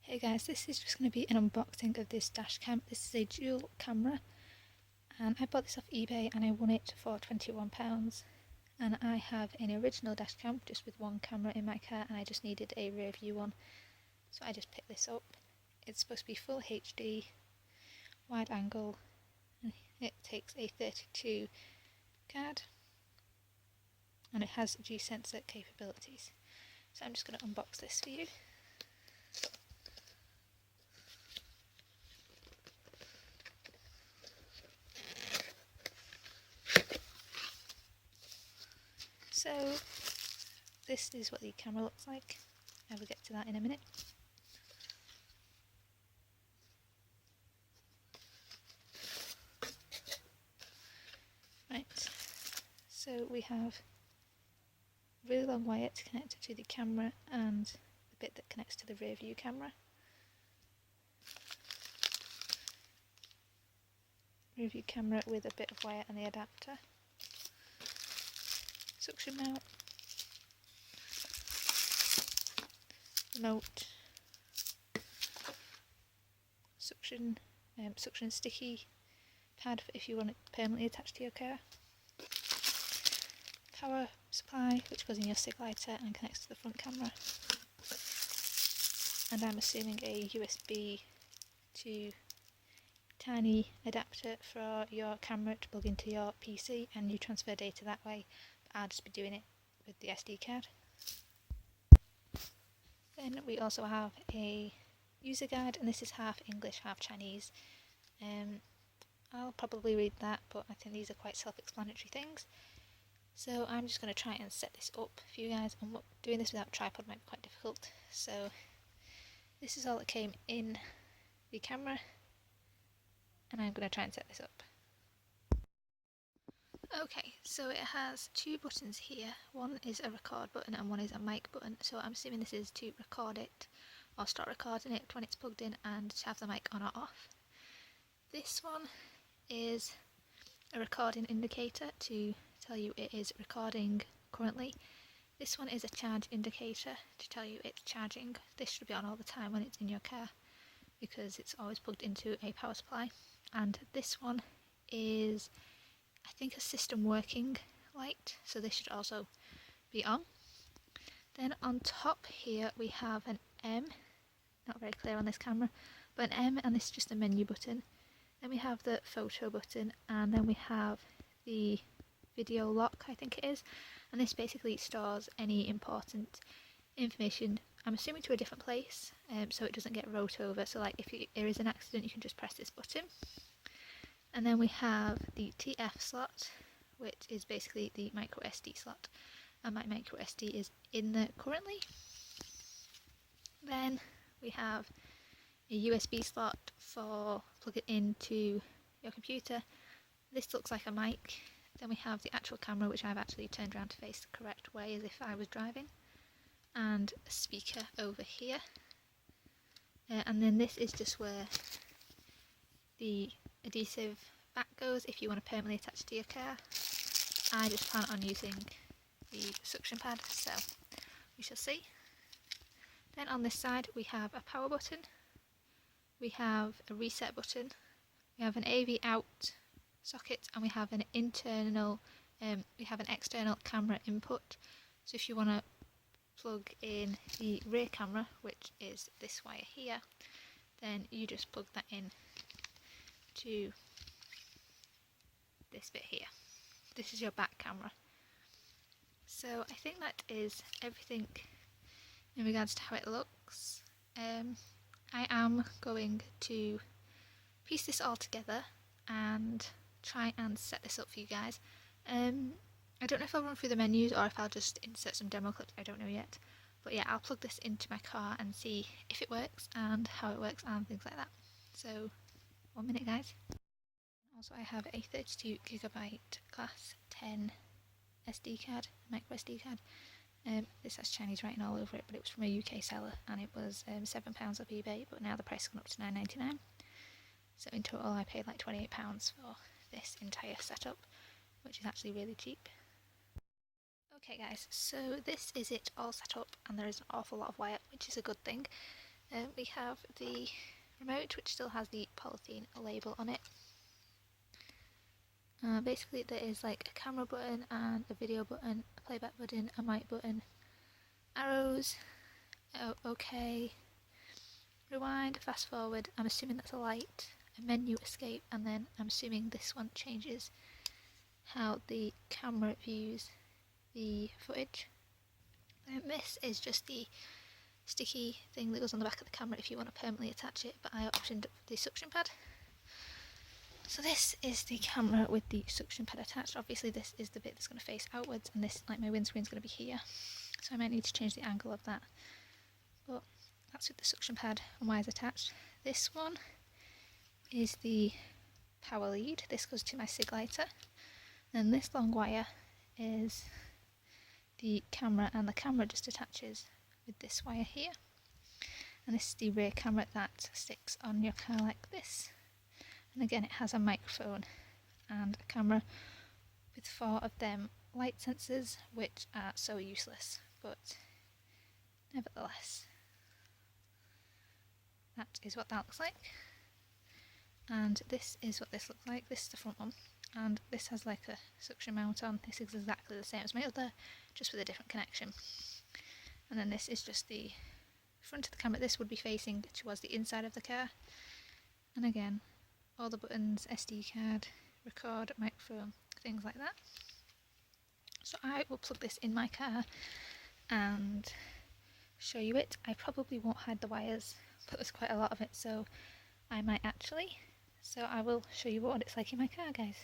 Hey guys, this is just going to be an unboxing of this dash cam. This is a dual camera and I bought this off eBay and I won it for £21. And I have an original dash cam just with one camera in my car and I just needed a rear view one. So I just picked this up. It's supposed to be full HD, wide angle, and it takes a 32 card and it has G-sensor capabilities. So I'm just going to unbox this for you. So this is what the camera looks like. I will get to that in a minute. Right, so we have a really long wire to connect to the camera and the bit that connects to the rear view camera. Rear view camera with a bit of wire and the adapter. Suction mount. Remote. Suction sticky pad for if you want it permanently attached to your car. Power supply which goes in your SIG lighter and connects to the front camera. And I'm assuming a USB to tiny adapter for your camera to plug into your PC and you transfer data that way, but I'll just be doing it with the SD card. Then we also have a user guide and this is half English, half Chinese. I'll probably read that, but I think these are quite self-explanatory things. So I'm just going to try and set this up for you guys, and doing this without a tripod might be quite difficult. So this is all that came in the camera and I'm going to try and set this up. Okay, so it has two buttons here. One is a record button and one is a mic button. So I'm assuming this is to record it or start recording it when it's plugged in and to have the mic on or off. This one is a recording indicator to tell you it is recording currently. This one is a charge indicator to tell you it's charging. This should be on all the time when it's in your car because it's always plugged into a power supply. And this one is, I think, a system working light, so this should also be on. Then on top here we have an M, not very clear on this camera, but an M, and this is just a menu button. Then we have the photo button, and then we have the video lock, I think it is, and this basically stores any important information, I'm assuming, to a different place, so it doesn't get wrote over. So like if there is an accident you can just press this button. And then we have the TF slot, which is basically the micro SD slot, and my micro SD is in there currently. Then we have a USB slot for plug it into your computer. This looks like a mic. Then we have the actual camera, which I've actually turned around to face the correct way as if I was driving, and a speaker over here. And then this is just where the adhesive back goes if you want to permanently attach to your car. I just plan on using the suction pad, so we shall see. Then on this side we have a power button, we have a reset button, we have an AV out socket, and we have an external camera input. So if you want to plug in the rear camera, which is this wire here, then you just plug that in to this bit here. This is your back camera. So I think that is everything in regards to how it looks. I am going to piece this all together and try and set this up for you guys. I don't know if I'll run through the menus or if I'll just insert some demo clips, I don't know yet. But yeah, I'll plug this into my car and see if it works and how it works and things like that. So 1 minute guys. Also I have a 32GB class 10 SD card, micro SD card. This has Chinese writing all over it, but it was from a UK seller and it was £7 off eBay, but now the price has gone up to £9.99. So in total I paid like £28 for this entire setup, which is actually really cheap. Okay guys, so this is it all set up and there is an awful lot of wire, which is a good thing. We have the remote, which still has the polythene label on it. Basically there is like a camera button and a video button, a playback button, a mic button, arrows, OK, rewind, fast forward, I'm assuming that's a light, a menu escape, and then I'm assuming this one changes how the camera views the footage. This is just the sticky thing that goes on the back of the camera if you want to permanently attach it, but I optioned the suction pad. So this is the camera with the suction pad attached. Obviously this is the bit that's going to face outwards, and this, like my windscreen's going to be here, so I might need to change the angle of that, but that's with the suction pad and wires attached. This one is the power lead. This goes to my SIG lighter, and this long wire is the camera, and the camera just attaches with this wire here, and this is the rear camera that sticks on your car like this. And again, it has a microphone and a camera with 4 of them light sensors, which are so useless, but nevertheless, that is what that looks like. And this is what this looks like. This is the front one, and this has like a suction mount on. This is exactly the same as my other, just with a different connection. And then this is just the front of the camera. This would be facing towards the inside of the car, and again, all the buttons, SD card, record, microphone, things like that. So I will plug this in my car and show you it. I probably won't hide the wires, but there's quite a lot of it, so I might actually. So I will show you what it's like in my car, guys.